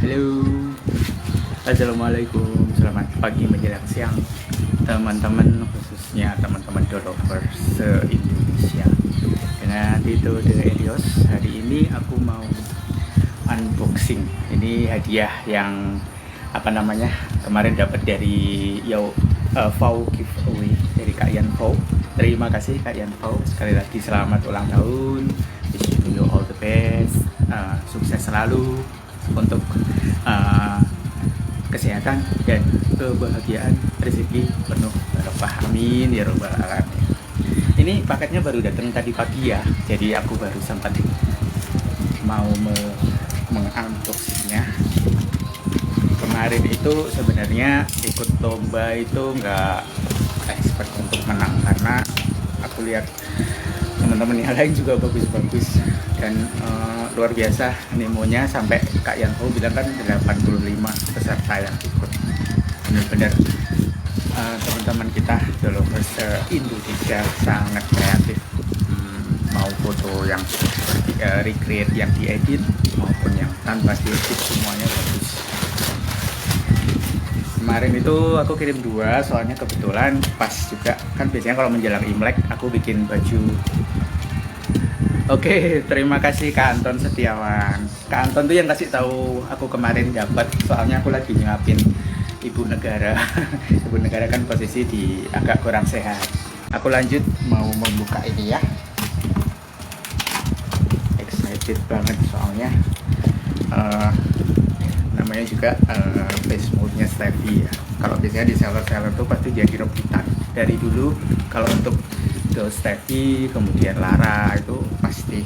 Halo, assalamualaikum, selamat pagi menjelang siang teman-teman, khususnya teman-teman developer se-Indonesia. Dengan Tito The Elios, hari ini aku mau unboxing. Ini hadiah yang kemarin dapat dari Fau giveaway dari Kak Yan Fau. Terima kasih Kak Yan Fau, sekali lagi selamat ulang tahun. Wish you all the best, sukses selalu untuk kesehatan dan kebahagiaan, rezeki penuh barokah, amin ya robbal alamin. Ini paketnya baru datang tadi pagi ya, jadi aku baru sempat mau mengunboxingnya. Kemarin itu sebenarnya ikut lomba itu nggak expert untuk menang, karena aku lihat teman-teman yang lain juga bagus-bagus dan luar biasa animonya, sampai Kak Yanko bilang kan 85 peserta yang ikut. Benar-benar teman-teman kita developers Indonesia sangat kreatif, mau foto yang recreate yang diedit maupun yang tanpa diedit, semuanya bagus. Kemarin itu aku kirim 2, soalnya kebetulan pas juga kan biasanya kalau menjelang Imlek aku bikin baju. Oke, terima kasih Kak Anton Setiawan. Kak Anton tuh yang kasih tahu aku kemarin dapat, soalnya aku lagi nyuapin ibu negara. Ibu negara kan posisi di agak kurang sehat. Aku lanjut mau membuka ini ya. Excited banget soalnya. Namanya juga face mode-nya Steffi ya. Kalau biasanya di seller-seller tuh pasti jadi rebutan. Dari dulu kalau untuk Steffi, kemudian Lara itu pasti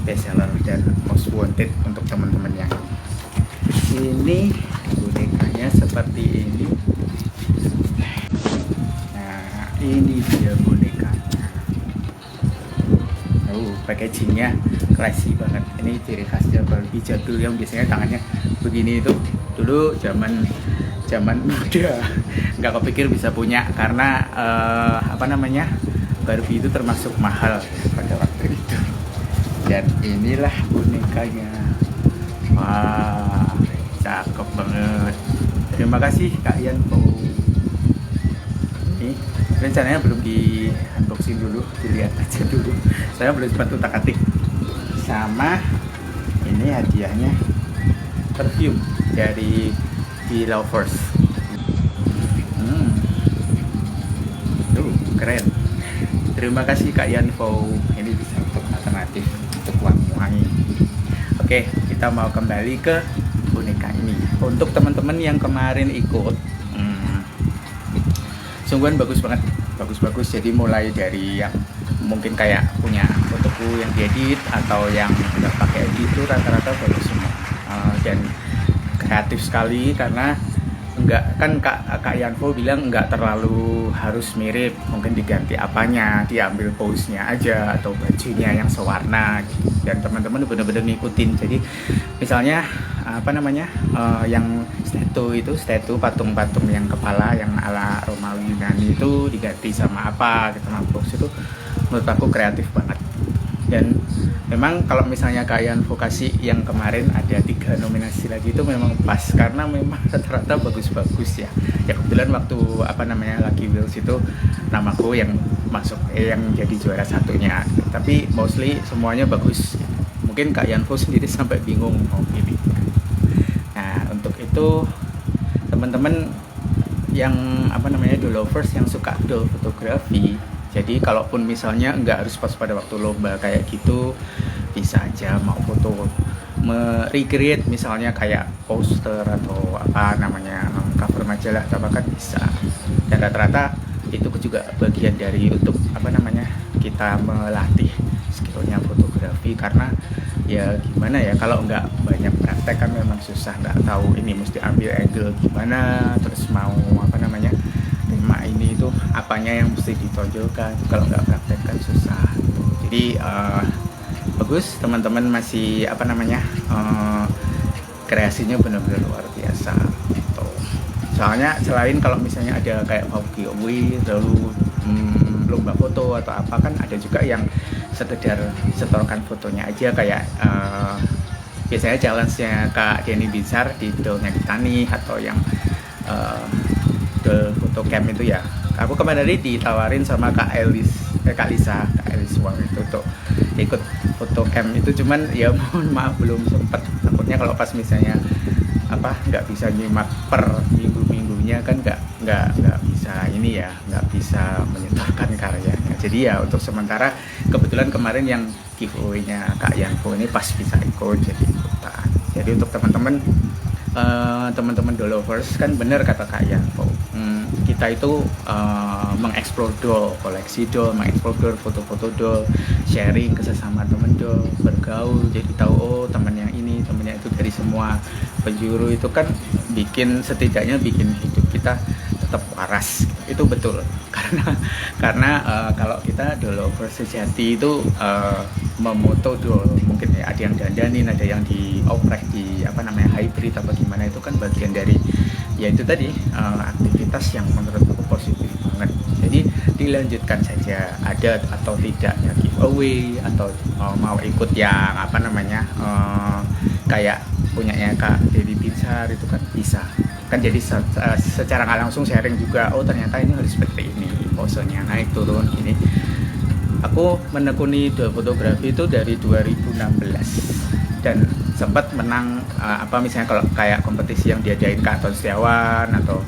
best seller dan most wanted untuk teman-teman yang ini. Bonekanya seperti ini. Nah, ini dia bonekanya. Packagingnya classy banget. Ini ciri khasnya Barbie jadul yang biasanya tangannya begini. Itu dulu zaman muda nggak kepikir bisa punya, karena Barbie itu termasuk mahal pada waktu itu. Dan inilah bonekanya. Wah, cakep banget. Terima kasih Kak Yan. Ini rencananya belum di unboxing dulu, dilihat aja dulu. Saya belum sempat utak-atik. Sama ini hadiahnya perfume dari The Lovers. Keren. Terima kasih Kak Yanfo. Ini bisa untuk alternatif untuk wangi-wangi. Oke, kita mau kembali ke boneka ini. Untuk teman-teman yang kemarin ikut, sungguhan bagus banget, bagus-bagus. Jadi mulai dari yang mungkin kayak punya fotoku yang diedit atau yang nggak pakai edit itu rata-rata bagus semua. Dan kreatif sekali, karena Kak Yanfo bilang nggak terlalu harus mirip, mungkin diganti apanya, diambil pose-nya aja atau bajunya yang sewarna gitu. Dan teman-teman benar-benar ngikutin. Jadi misalnya yang statue patung-patung yang kepala yang ala Romawi Yunani itu diganti sama apa gitu, sama box itu menurut aku kreatif banget. Dan memang kalau misalnya Kak Yanfo kasih yang kemarin ada 3 nominasi lagi, itu memang pas, karena memang rata-rata bagus-bagus ya. Ya kebetulan waktu Lucky Wheels itu namaku yang masuk yang jadi juara satunya. Tapi mostly semuanya bagus. Mungkin Kak Yanfo sendiri sampai bingung mau pilih. Nah, untuk itu teman-teman yang dolovers yang suka doll fotografi, jadi kalaupun misalnya nggak harus pas pada waktu lomba kayak gitu, bisa aja mau foto recreate misalnya kayak poster atau cover majalah atau apa kan bisa. Dan rata-rata itu juga bagian dari untuk kita melatih skillnya fotografi, karena ya gimana ya, kalau nggak banyak praktek kan memang susah, nggak tahu ini mesti ambil angle gimana, terus mau tema ini itu apanya yang mesti ditonjolkan, kalau nggak praktek kan susah gitu. Jadi bagus teman-teman, masih kreasinya benar-benar luar biasa gitu. Soalnya selain kalau misalnya ada kayak giveaway lalu lomba foto atau apa, kan ada juga yang sekedar setorkan fotonya aja, kayak biasanya challenge-nya Kak Denny Binsar di Dolnya Kitani atau yang Dol Foto Camp itu ya. Aku kemarin tadi ditawarin sama Kak Lisa Wang itu untuk ikut foto camp itu, cuman ya mohon maaf belum sempet. Takutnya kalau pas misalnya nggak bisa nyimak per minggu-minggunya kan nggak bisa ini ya, nggak bisa menyetorkan karyanya. Jadi ya untuk sementara kebetulan kemarin yang giveaway-nya Kak Yanfo ini pas bisa ikut, jadi ikutan. Jadi untuk teman-teman Dolovers kan benar kata Kak Yanfo, kita itu mengeksplor doll, koleksi doll, mengeksplor foto-foto doll, sharing ke sesama temen doll, bergaul, jadi tahu oh temennya ini, temennya itu, dari semua penjuru itu kan setidaknya bikin hidup kita tetap waras. Itu betul, karena kalau kita doll lovers sejati itu memoto doll, mungkin ya ada yang dandanin, ada yang dioprek di hybrid apa gimana, itu kan bagian dari ya itu tadi aktivitas yang menurut aku positif banget. Jadi dilanjutkan saja, ada atau tidaknya giveaway atau mau ikut yang kayak punyanya Kak Denny Binsar itu kan bisa kan, jadi secara nggak langsung sharing juga, oh ternyata ini harus seperti ini, posenya naik turun gini. Aku menekuni fotografi itu dari 2016 dan sempat menang misalnya kalau kayak kompetisi yang diadain Kak Anton Setiawan atau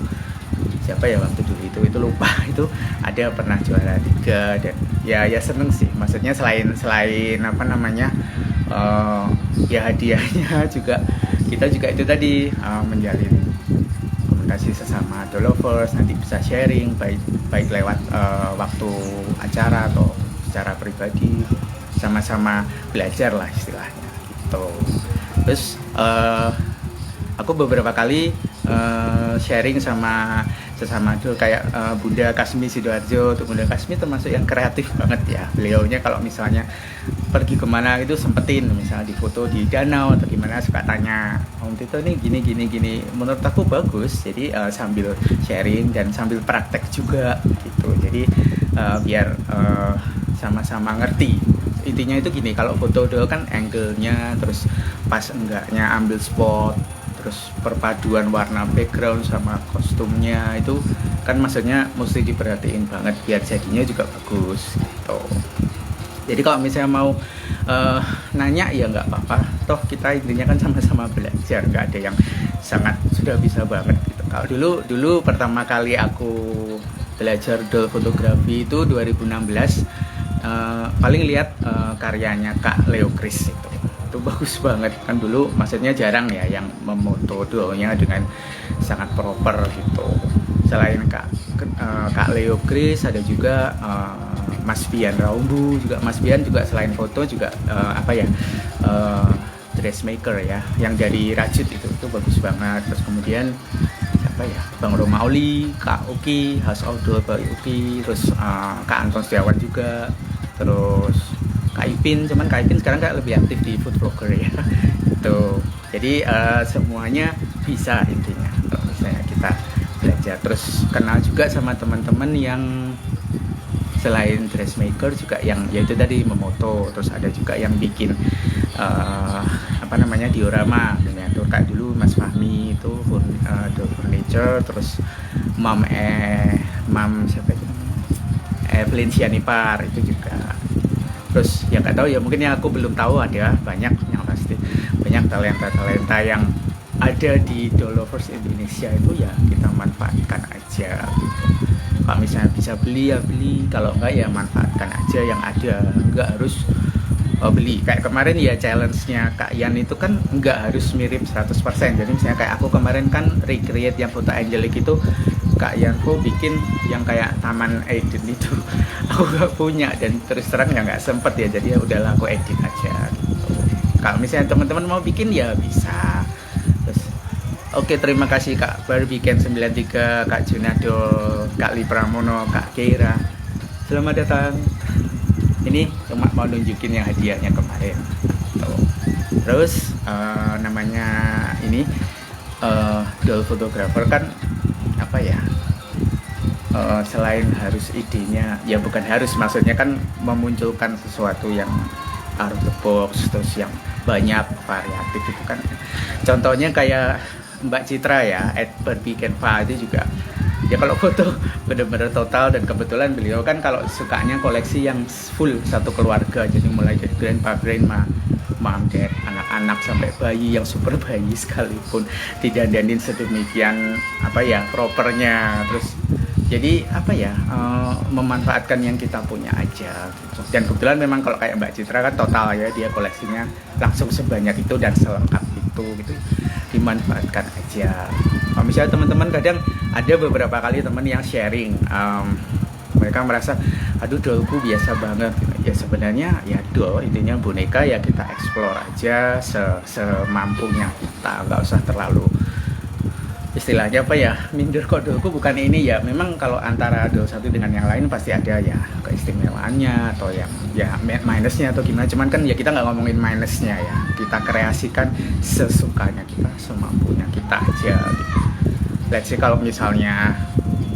siapa ya waktu dulu itu lupa, itu ada pernah juara 3 dan ya seneng sih, maksudnya selain ya hadiahnya juga kita juga itu tadi menjalin komunikasi sesama Dolovers, nanti bisa sharing baik lewat waktu acara atau secara pribadi, sama-sama belajar lah istilahnya gitu. Terus aku beberapa kali sharing sama sesama dul kayak Bunda Kasmi Sidoarjo. Tuh Bunda Kasmi termasuk yang kreatif banget ya. Beliaunya kalau misalnya pergi kemana itu sempetin, misalnya di foto di danau atau gimana, suka tanya Om Tito ini gini. Menurut aku bagus. Jadi sambil sharing dan sambil praktek juga gitu. Jadi biar sama-sama ngerti. Intinya itu gini, kalau foto dulu kan angle-nya, terus pas enggaknya ambil spot, terus perpaduan warna background sama kostumnya itu kan maksudnya mesti diperhatiin banget biar jadinya juga bagus gitu. Jadi kalau misalnya mau nanya ya nggak apa-apa, toh kita intinya kan sama-sama belajar, nggak ada yang sangat sudah bisa banget gitu. Kalau dulu pertama kali aku belajar doll fotografi itu 2016, paling lihat karyanya Kak Leo Chris itu bagus banget kan. Dulu maksudnya jarang ya yang memoto dollnya dengan sangat proper gitu. Selain Kak Leo Chris, ada juga Mas Bian Raumbu juga. Mas Bian juga selain foto juga dressmaker ya, yang dari Rajut itu bagus banget. Terus kemudian Bang Romauli, Kak Uki, House of Doll Pak Uki, terus Kak Anton Setiawan juga, terus Kak Ipin, cuman Kak Ipin sekarang lebih aktif di food blogger ya gitu. Jadi semuanya bisa intinya kalau misalnya kita belajar, terus kenal juga sama teman-teman yang selain dressmaker juga yang yaitu tadi memoto, terus ada juga yang bikin diorama, miniatur kayak dulu Mas Fahmi itu doll furniture, terus Mam siapa itu namanya, Evelyn Sianipar itu juga. Terus ya nggak tahu ya, mungkin yang aku belum tahu ada banyak, yang pasti banyak talenta yang ada di Dolovers Indonesia itu, ya kita manfaatkan aja gitu. Kalau misalnya bisa beli ya beli, kalau enggak ya manfaatkan aja yang ada, enggak harus beli. Kayak kemarin ya challenge-nya Kak Yan itu kan enggak harus mirip 100%. Jadi misalnya kayak aku kemarin kan recreate yang foto Angelic itu, Kak Yanfo bikin yang kayak Taman Eden itu aku gak punya dan terus terang ya nggak sempet ya, jadi ya udahlah aku edit aja gitu. Kalau misalnya teman-teman mau bikin ya bisa. Terus oke, terima kasih Kak Barbie Ken 93, Kak Junado, Kak Li Pramono, Kak Keira, selamat datang. Ini cuma mau nunjukin yang hadiahnya kemarin tuh. Terus namanya ini doll photographer kan selain harus idenya, ya bukan harus, maksudnya kan memunculkan sesuatu yang out of the box, terus yang banyak variatif itu kan. Contohnya kayak Mbak Citra ya, at Barbie Canva itu juga ya kalau foto benar-benar total, dan kebetulan beliau kan kalau sukanya koleksi yang full satu keluarga, jadi mulai dari grandpa, grandma, mom, dad, anak-anak sampai bayi yang super bayi sekalipun didandanin sedemikian propernya, terus jadi memanfaatkan yang kita punya aja. Dan kebetulan memang kalau kayak Mbak Citra kan total ya, dia koleksinya langsung sebanyak itu dan selengkap itu gitu, dimanfaatkan aja. Kalau misalnya teman-teman kadang ada beberapa kali teman yang sharing, mereka merasa aduh dollku biasa banget. Ya sebenarnya ya doll intinya boneka, ya kita explore aja semampunya kita, nggak usah terlalu istilahnya minder kok dollku bukan ini ya. Memang kalau antara doll satu dengan yang lain pasti ada ya keistimewaannya atau yang ya minusnya atau gimana, cuman kan ya kita nggak ngomongin minusnya ya, kita kreasikan sesukanya kita, semampunya kita aja gitu. Let's say kalau misalnya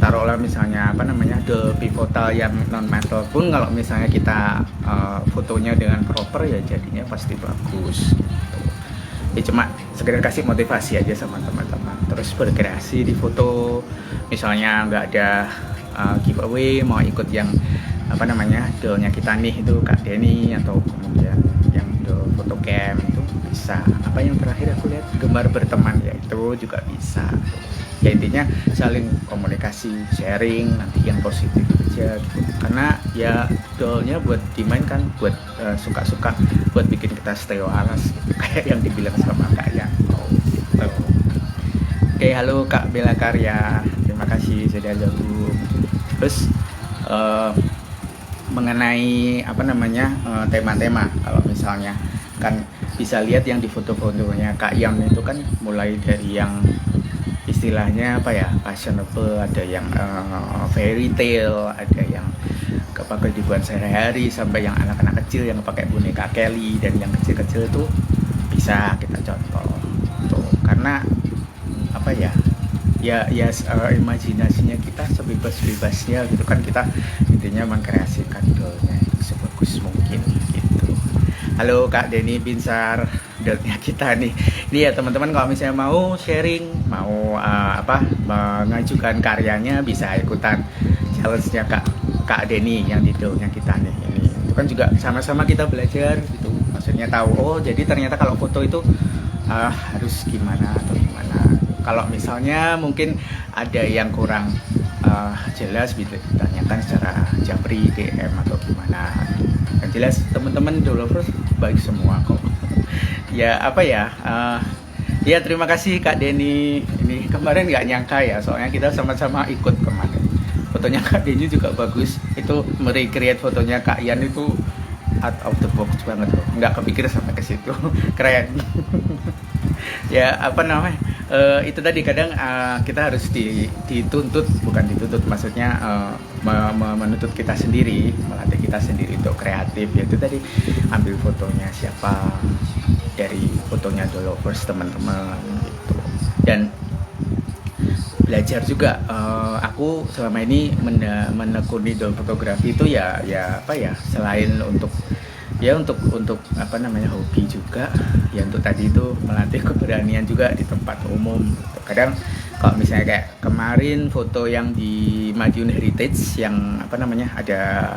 taruhlah misalnya doll pivotal yang non metal pun, kalau misalnya kita fotonya dengan proper ya jadinya pasti bagus gitu. Ya cuma sekedar kasih motivasi aja sama teman-teman, terus berkreasi di foto. Misalnya nggak ada giveaway, mau ikut yang dollnya kita nih itu Kak Denny, atau kemudian yang doll foto camp itu bisa. Yang terakhir aku lihat gemar berteman, ya itu juga bisa. Ya intinya saling komunikasi, sharing, nanti yang positif aja gitu. Karena ya dollnya buat dimainkan, buat suka-suka, buat bikin kita stay waras gitu. Kayak yang dibilang sama Kak Yanto gitu. Oke, halo Kak Bella Karya, terima kasih sudah gabung. Terus mengenai tema-tema, kalau misalnya kan bisa lihat yang di foto-fotonya Kak Yam itu kan mulai dari yang istilahnya fashionable, ada yang fairy tale, ada yang pakai dibuat sehari-hari, sampai yang anak-anak kecil yang pakai boneka Kelly, dan yang kecil-kecil itu bisa kita contoh tuh. Karena imajinasinya kita sebebas-bebasnya gitu kan, kita intinya mengkreasikan dollnya itu sebagus mungkin gitu. Halo Kak Denny Binsar, dollnya kita nih. Ini ya teman-teman, kalau misalnya mau sharing, mau mengajukan karyanya, bisa ikutan challenge-nya Kak Denny yang di dollnya kita nih. Ini itu kan juga sama-sama kita belajar gitu. Maksudnya tahu, jadi ternyata kalau foto itu harus gimana atau gimana. Kalau misalnya mungkin ada yang kurang jelas, bisa ditanyakan secara japri, DM atau gimana. Yang jelas teman-teman Dollovers baik semua kok. Ya ya terima kasih Kak Denny. Ini kemarin nggak nyangka ya, soalnya kita sama-sama ikut kemarin. Fotonya Kak Denny juga bagus. Itu merecreate fotonya Kak Yan itu out of the box banget loh. Nggak kepikir sampai ke situ. Keren. Ya itu tadi kadang kita harus dituntut, bukan dituntut, maksudnya menuntut kita sendiri, melatih kita sendiri untuk kreatif. Yaitu tadi ambil fotonya siapa, dari fotonya Dollovers teman-teman gitu. Dan belajar juga, aku selama ini menekuni doll fotografi itu selain untuk hobi juga ya, untuk tadi itu melatih keberanian juga di tempat umum. Kadang kalau misalnya kayak kemarin foto yang di Madiun Heritage yang ada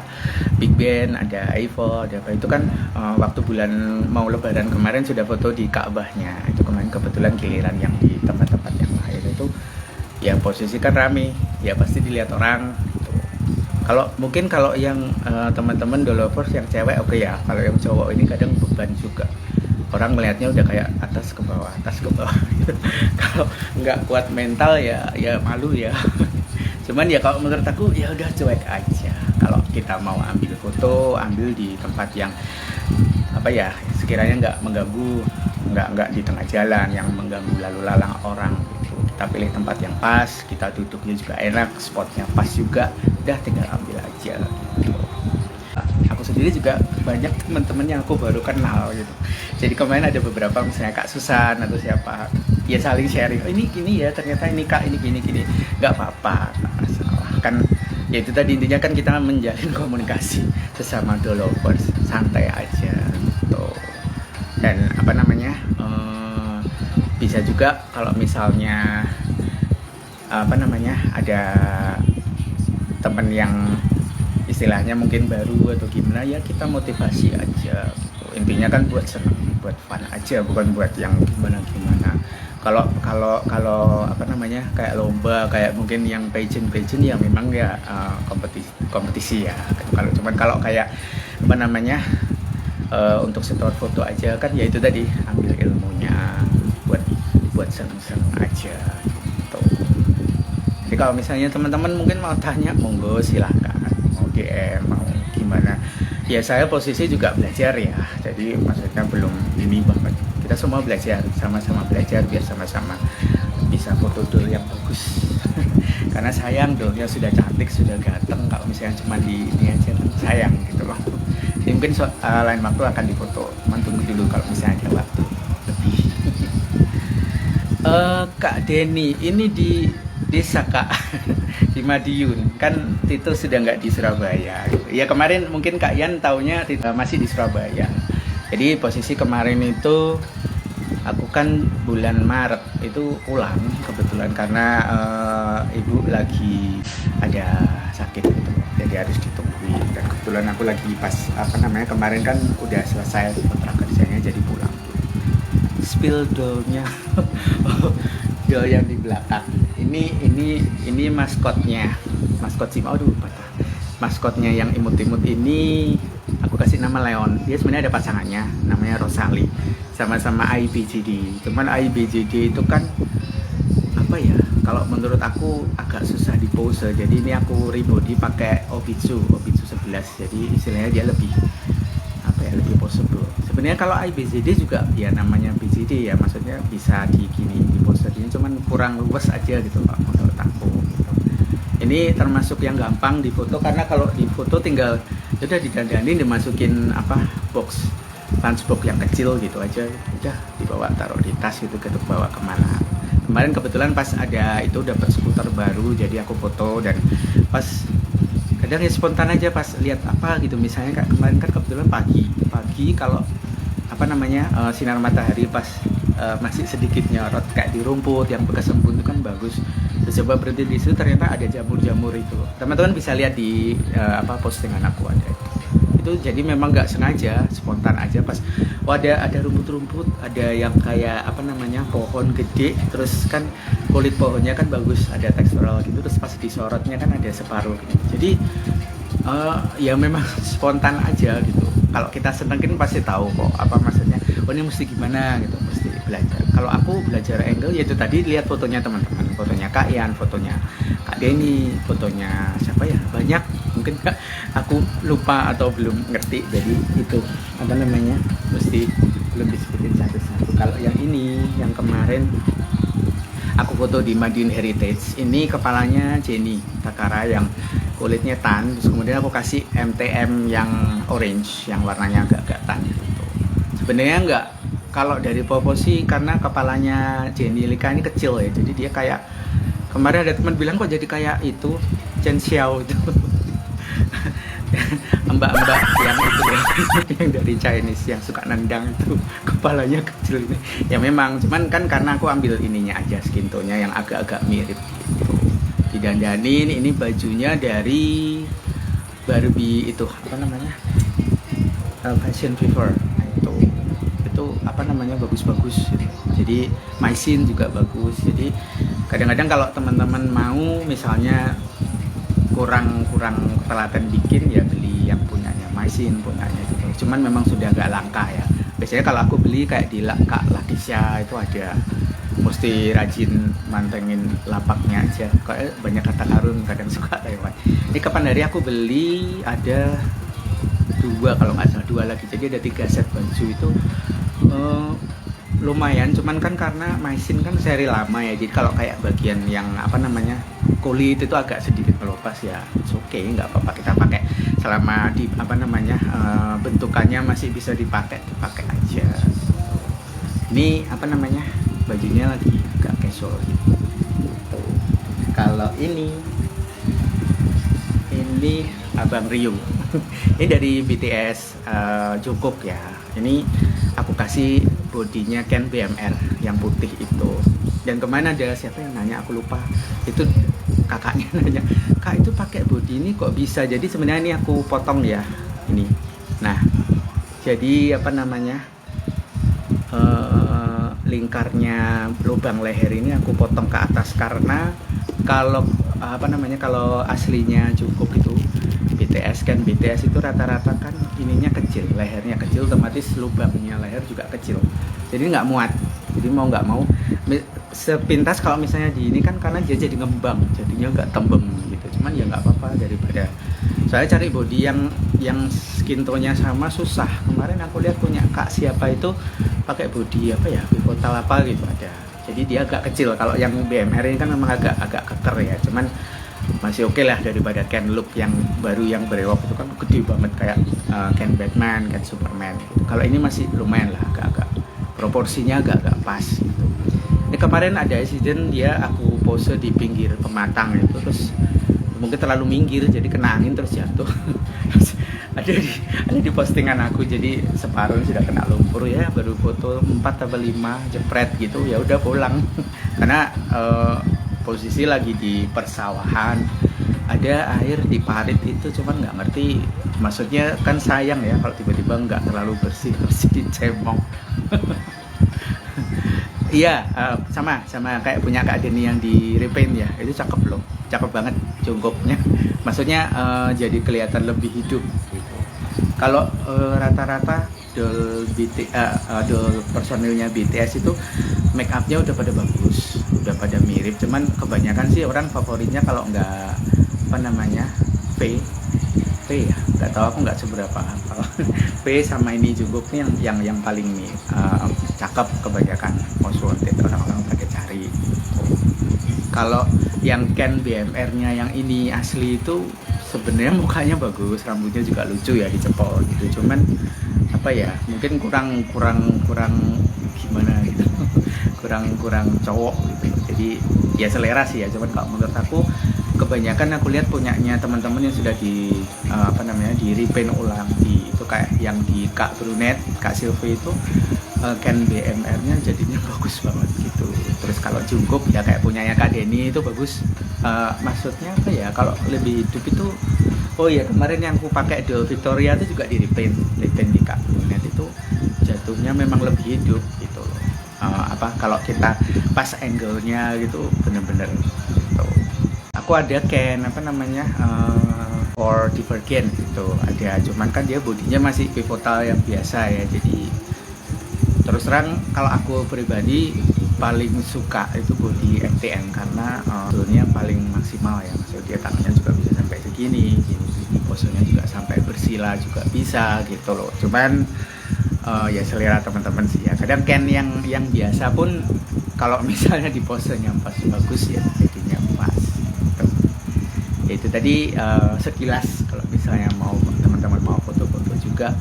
Big Ben, ada Eiffel, ada itu kan waktu bulan mau Lebaran kemarin sudah foto di Ka'bahnya. Itu kemarin kebetulan giliran yang di tempat-tempat yang lain itu ya posisi kan rame, ya pasti dilihat orang gitu. Kalau yang teman-teman Dollovers yang cewek oke ya. Kalau yang cowok ini kadang beban juga. Orang melihatnya udah kayak atas ke bawah gitu. Kalau nggak kuat mental ya malu ya. Cuman ya kalau menurut aku ya udah cuek aja. Kalau kita mau ambil foto, ambil di tempat yang sekiranya nggak mengganggu, nggak di tengah jalan yang mengganggu lalu lalang orang gitu. Kita pilih tempat yang pas, kita duduknya juga enak, spotnya pas juga, udah tinggal ambil aja gitu. Aku sendiri juga banyak teman-teman yang aku baru kenal gitu. Jadi kemarin ada beberapa misalnya Kak Susan atau siapa, ya saling sharing, ini gini ya, ternyata ini Kak ini gini, nggak apa-apa, nggak masalah kan. Ya itu tadi intinya kan kita menjalin komunikasi sesama Dollovers, santai aja. Dan apa namanya, bisa juga kalau misalnya apa namanya ada temen yang istilahnya mungkin baru atau gimana, ya kita motivasi aja gitu. Intinya kan buat senang, buat fun aja, bukan buat yang gimana gimana. Kalau apa namanya kayak lomba, kayak mungkin yang pageant ya memang ya kompetisi ya gitu. Kalau kayak apa namanya untuk setor foto aja kan ya itu tadi, ambil ilmunya buat seneng-seneng aja gitu. Jadi kalau misalnya teman-teman mungkin mau tanya, monggo silahkan, mau DM mau gimana. Ya saya posisi juga belajar ya, jadi maksudnya belum ini banget. Kita semua belajar, sama-sama belajar biar sama-sama bisa foto doll yang bagus. Karena sayang dollnya sudah cantik, sudah ganteng, kalau misalnya cuma di ini aja kan sayang gitu loh. Jadi mungkin lain waktu akan difoto, tunggu dulu kalau misalnya ada waktu lebih. Kak Denny, ini di desa Kak, di Madiun, kan Tito sudah nggak di Surabaya gitu. Ya kemarin mungkin Kak Yan taunya masih di Surabaya. Jadi posisi kemarin itu aku kan bulan Maret itu pulang kebetulan karena ibu lagi ada sakit gitu, jadi harus ditungguin. Dan kebetulan aku lagi pas apa namanya kemarin kan udah selesai kontrak kerjanya, jadi pulang. Spill dollnya, doll yang di belakang. Ini maskotnya, maskot sih, aduh patah. Maskotnya yang imut-imut ini aku kasih nama Leon. Dia sebenarnya ada pasangannya, namanya Rosali, sama-sama IBJD. Cuman IBJD itu kan apa ya, kalau menurut aku agak susah di pose. Jadi ini aku rebody pakai Obitsu 11. Jadi istilahnya dia lebih apa ya, lebih possible. Sebenarnya kalau IBJD juga ya namanya BJD ya, maksudnya bisa di gini, di pose ini, cuman kurang luas aja gitu Pak menurut aku gitu. Ini termasuk yang gampang di foto, karena kalau di foto tinggal udah didandani, dimasukin apa box lunchbox yang kecil gitu aja, udah dibawa taruh di tas gitu, kita bawa kemana. Kemarin kebetulan pas ada itu dapat skuter baru, jadi aku foto. Dan pas kadang ya spontan aja pas lihat apa gitu, misalnya kayak kemarin kan kebetulan pagi kalau apa namanya sinar matahari pas masih sedikit nyorot kayak di rumput yang bekas embun itu kan bagus. Terus coba berhenti di situ, ternyata ada jamur-jamur itu. Teman-teman bisa lihat di postingan aku ada itu. Jadi memang nggak sengaja, spontan aja pas ada rumput-rumput, ada yang kayak apa namanya pohon gede, terus kan kulit pohonnya kan bagus, ada tekstural gitu, terus pas disorotnya kan ada separuh gitu. Jadi ya memang spontan aja gitu. Kalau kita seneng kan pasti tahu kok apa maksudnya, oh ini mesti gimana gitu, mesti belajar. Kalau aku belajar angle ya itu tadi, lihat fotonya teman-teman, fotonya Kak Ian, fotonya Kak Denny, fotonya siapa ya, banyak mungkin aku lupa atau belum ngerti. Jadi itu apa namanya, mesti belum disebutin satu-satu. Kalau yang ini, yang kemarin aku foto di Madiun Heritage, ini kepalanya Jenny Takara yang kulitnya tan, terus kemudian aku kasih MTM yang orange, yang warnanya agak-agak tan gitu. Sebenarnya enggak, kalau dari proporsi, karena kepalanya Jenny Lika ini kecil ya, jadi dia kayak, kemarin ada teman bilang kok jadi kayak itu Chen Xiao itu mbak-mbak yang itu ya, yang dari Chinese yang suka nendang itu, kepalanya kecil ini. Ya memang, cuman kan karena aku ambil ininya aja, skin tone-nya yang agak-agak mirip gitu. Didandanin, ini bajunya dari Barbie itu apa namanya, Fashion Fever itu apa namanya, bagus-bagus gitu. Jadi My Scene juga bagus. Jadi kadang-kadang kalau teman-teman mau misalnya kurang telaten bikin, ya beli yang punyanya My Scene, punyanya gitu. Cuman memang sudah agak langka ya. Biasanya kalau aku beli kayak di Kak Latisha itu ada, mesti rajin mantengin lapaknya aja. Kayak banyak kata karun kadang suka lewat. Ini kapan hari aku beli ada 2 kalau nggak salah, 2 lagi. Jadi ada 3 set baju itu lumayan. Cuman kan karena My Scene kan seri lama ya, jadi kalau kayak bagian yang apa namanya kulit itu agak sedikit melopas ya, oke, nggak apa-apa, kita pakai selama di apa namanya bentukannya masih bisa dipakai aja. Ini apa namanya, bajunya lagi agak casual gitu. Kalau ini Abang Ryu ini dari BTS Jungkook ya. Ini aku kasih bodinya Ken BMR yang putih itu. Dan kemana ada siapa yang nanya, aku lupa, itu kakaknya nanya, kak itu pakai body ini kok bisa. Jadi sebenarnya ini aku potong ya ini. Nah jadi apa namanya, lingkarnya lubang leher ini aku potong ke atas, karena kalau apa namanya, kalau aslinya cukup itu BTS kan, BTS itu rata-rata kan ininya kecil, lehernya kecil, otomatis lubangnya leher juga kecil, jadi nggak muat. Jadi mau nggak mau sepintas kalau misalnya di ini kan, karena dia jadi ngembang, jadinya nggak tembem gitu. Cuman ya nggak apa-apa, daripada saya cari body yang skin tone-nya sama susah. Kemarin aku lihat punya kak siapa itu pakai body apa ya, pivotal apa gitu ada. Jadi dia agak kecil. Kalau yang BMR ini kan memang agak keker ya. Cuman masih oke lah daripada Ken look yang baru yang berewok itu kan gede banget kayak Ken Batman, Ken Superman gitu. Kalau ini masih lumayan lah, agak proporsinya agak pas gitu. Ini kemarin ada insiden dia, aku pose di pinggir pematang itu, terus mungkin terlalu minggir jadi kena angin terus jatuh. ada di postingan aku, jadi separuh sudah kena lumpur ya, baru foto 4 atau 5 jepret gitu, ya udah pulang. Karena posisi lagi di persawahan, ada air di parit itu, cuman nggak ngerti, maksudnya kan sayang ya kalau tiba-tiba nggak terlalu bersih dicemong. Iya, sama kayak punya Kak Deni yang di repaint ya, itu cakep loh, cakep banget jongkoknya. Maksudnya jadi kelihatan lebih hidup gitu. Kalau rata-rata idol personilnya BTS itu make upnya udah pada bagus, udah pada mirip. Cuman kebanyakan sih orang favoritnya kalau nggak apa namanya V ya, nggak tahu, aku nggak seberapa hafal. V sama ini Jungkook nih yang paling nih cakep, kebanyakan most wanted orang-orang pada cari. Kalau yang Ken BMR-nya yang ini asli itu sebenarnya mukanya bagus, rambutnya juga lucu ya, dicepol gitu. Cuman apa ya, mungkin kurang gimana gitu. kurang cowok gitu. Jadi ya selera sih ya, cuman kalau menurut aku kebanyakan aku lihat punyanya teman-teman yang sudah di di repaint ulang, di itu kayak yang di Kak Brunette, Kak Sylvie itu Ken BMR-nya jadinya bagus banget gitu. Terus kalau Jungkook ya kayak punyanya Kak Deni itu bagus. Maksudnya apa ya, kalau lebih hidup itu, oh ya kemarin yang aku pakai Idol Victoria itu juga di repaint di Kak Brunette, itu jatuhnya memang lebih hidup gitu. Kalau kita pas angle-nya gitu bener-bener gitu. Aku ada Ken for Divergent gitu ada, cuman kan dia bodinya masih pivotal yang biasa ya. Jadi terus terang kalau aku pribadi paling suka itu body FTN, karena hasilnya paling maksimal ya. Maksudnya dia tangannya juga bisa sampai segini, posenya juga sampai bersila juga bisa gitu loh. Cuman ya selera teman-teman sih ya. Kadang Ken yang biasa pun kalau misalnya di posenya pas bagus ya jadinya pas gitu. Ya itu tadi sekilas, kalau misalnya mau teman-teman mau foto-foto juga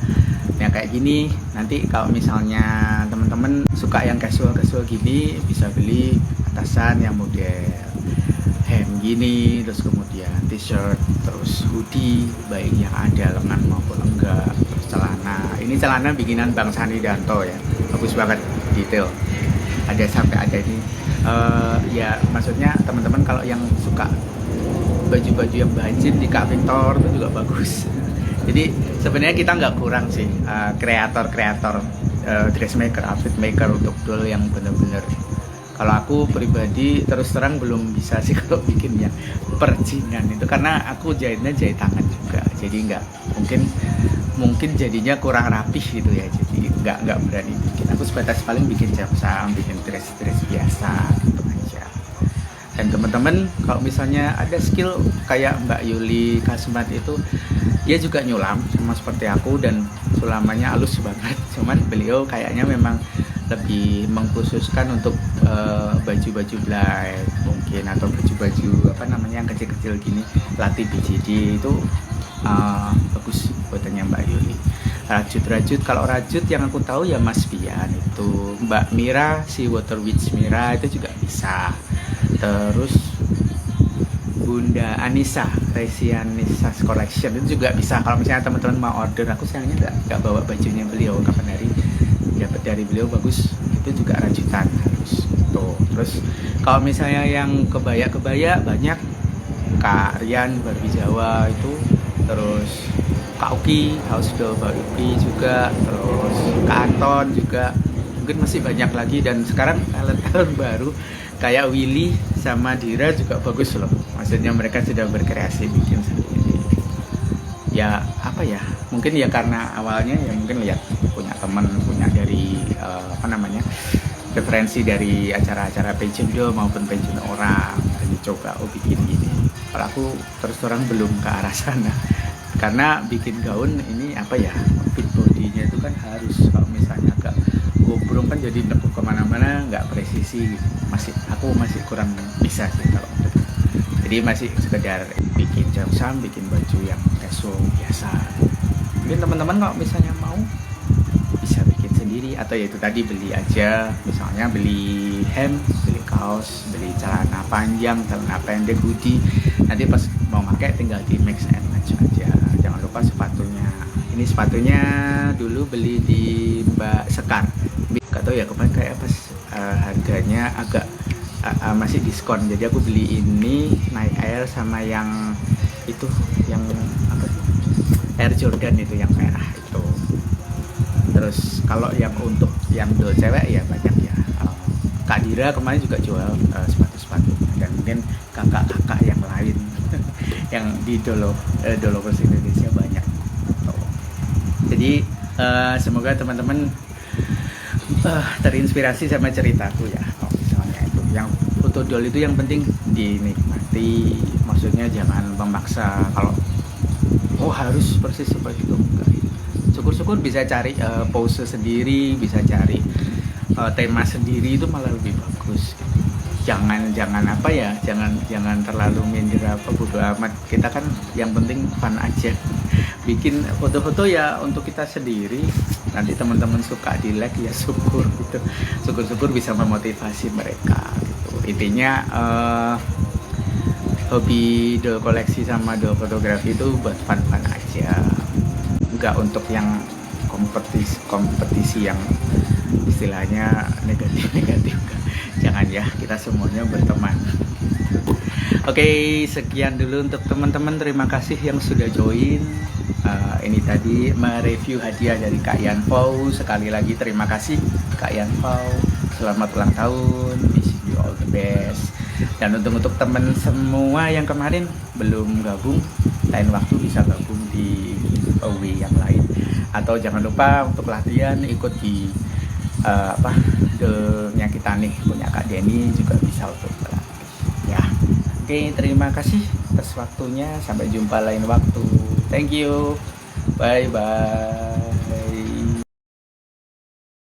ya kayak gini. Nanti kalau misalnya teman-teman suka yang casual gini, bisa beli atasan yang model hem gini, terus kemudian t-shirt, terus hoodie baik yang ada lengan maupun enggak, terus celana. Ini celana bikinan Bang Sani Danto ya, bagus banget, detail, ada sampai ada ini ya. Maksudnya teman-teman kalau yang suka baju-baju yang banjir di Kak Victor itu juga bagus. Jadi sebenarnya kita nggak kurang sih kreator dressmaker, outfit maker untuk doll yang benar-benar. Kalau aku pribadi terus terang belum bisa sih kalau bikin yang perjinan itu, karena aku jahitnya jahit tangan juga, jadi nggak mungkin jadinya kurang rapih gitu ya. Jadi nggak berani bikin. Aku sebatas paling bikin jam-jam, bikin dress biasa gitu aja. Dan teman-teman kalau misalnya ada skill kayak Mbak Yuli Kasmat itu, dia juga nyulam sama seperti aku dan sulamannya halus banget. Cuman beliau kayaknya memang lebih mengkhususkan untuk baju-baju black mungkin, atau baju-baju yang kecil-kecil gini, latih BJD itu bagus buatannya Mbak Yuli. Rajut, kalau rajut yang aku tahu ya Mas Bian itu, Mbak Mira, si Water Witch Mira itu juga bisa. Terus Bunda Anissa, Resianissa Collection itu juga bisa. Kalau misalnya teman-teman mau order, aku sayangnya nggak bawa bajunya beliau kapan hari. dapat dari beliau bagus, itu juga rajutan harus tuh. Terus kalau misalnya yang kebaya banyak Kak Rian Barbie Jawa itu, terus Kak Uki House of Barbie juga, terus Kak Anton juga, mungkin masih banyak lagi. Dan sekarang talent baru kayak Willy sama Dira juga bagus loh, maksudnya mereka sudah berkreasi bikin sendiri. Ya apa ya, mungkin ya karena awalnya ya mungkin lihat punya teman, punya dari referensi dari acara-acara pageant maupun pageant orang, jadi coba bikin gini. Kalau aku terus terang belum ke arah sana, karena bikin gaun ini apa ya, fit bodinya itu kan harus, kalau misalnya agak gombrong kan jadi nekuk kemana-mana, nggak presisi gitu. Aku masih kurang bisa sih kalau itu. Jadi masih sekedar bikin jam, bikin baju yang casual biasa. Mungkin teman-teman kalau misalnya mau bisa bikin sendiri, atau ya itu tadi beli aja, misalnya beli hem, beli kaos, beli celana panjang, celana pendek, hoodie, nanti pas mau pakai tinggal di mix and match aja. Jangan lupa sepatunya, ini sepatunya dulu beli di Mbak Sekar, gak tau ya kemarin kayak pas harganya agak masih diskon, jadi aku beli ini Nike Air sama yang itu, yang apa, Air Jordan itu yang merah itu. Terus kalau yang untuk yang dol cewek ya banyak ya, Kak Dira kemarin juga jual sepatu-sepatu, dan mungkin kakak-kakak yang lain yang di Dolovers Indonesia banyak. Jadi semoga teman-teman terinspirasi sama ceritaku ya. Kalau misalnya itu yang foto dol itu yang penting dinikmati, maksudnya jangan memaksa kalau harus persis seperti itu, enggak. Syukur-syukur bisa cari pose sendiri, bisa cari tema sendiri, itu malah lebih bagus. Jangan apa ya, jangan terlalu minder apa, bodo amat. Kita kan yang penting fun aja. Bikin foto-foto ya untuk kita sendiri. Nanti teman-teman suka di like ya syukur gitu. Syukur-syukur bisa memotivasi mereka gitu. Intinya hobi doll koleksi sama doll fotografi itu buat fun-fun aja. Enggak untuk yang kompetisi yang istilahnya negatif. Jangan ya, kita semuanya berteman. Oke, sekian dulu untuk teman-teman. Terima kasih yang sudah join. Ini tadi mereview hadiah dari Kak Yan Pau. Sekali lagi terima kasih Kak Yan Pau. Selamat ulang tahun. Wish you all the best. Dan untuk teman semua yang kemarin belum gabung, lain waktu bisa gabung di giveaway yang lain. Atau jangan lupa untuk latihan ikut di nya kita nih punya Kak Denny juga bisa untuk berlatih ya. Oke, terima kasih atas waktunya, sampai jumpa lain waktu. Thank you, bye bye.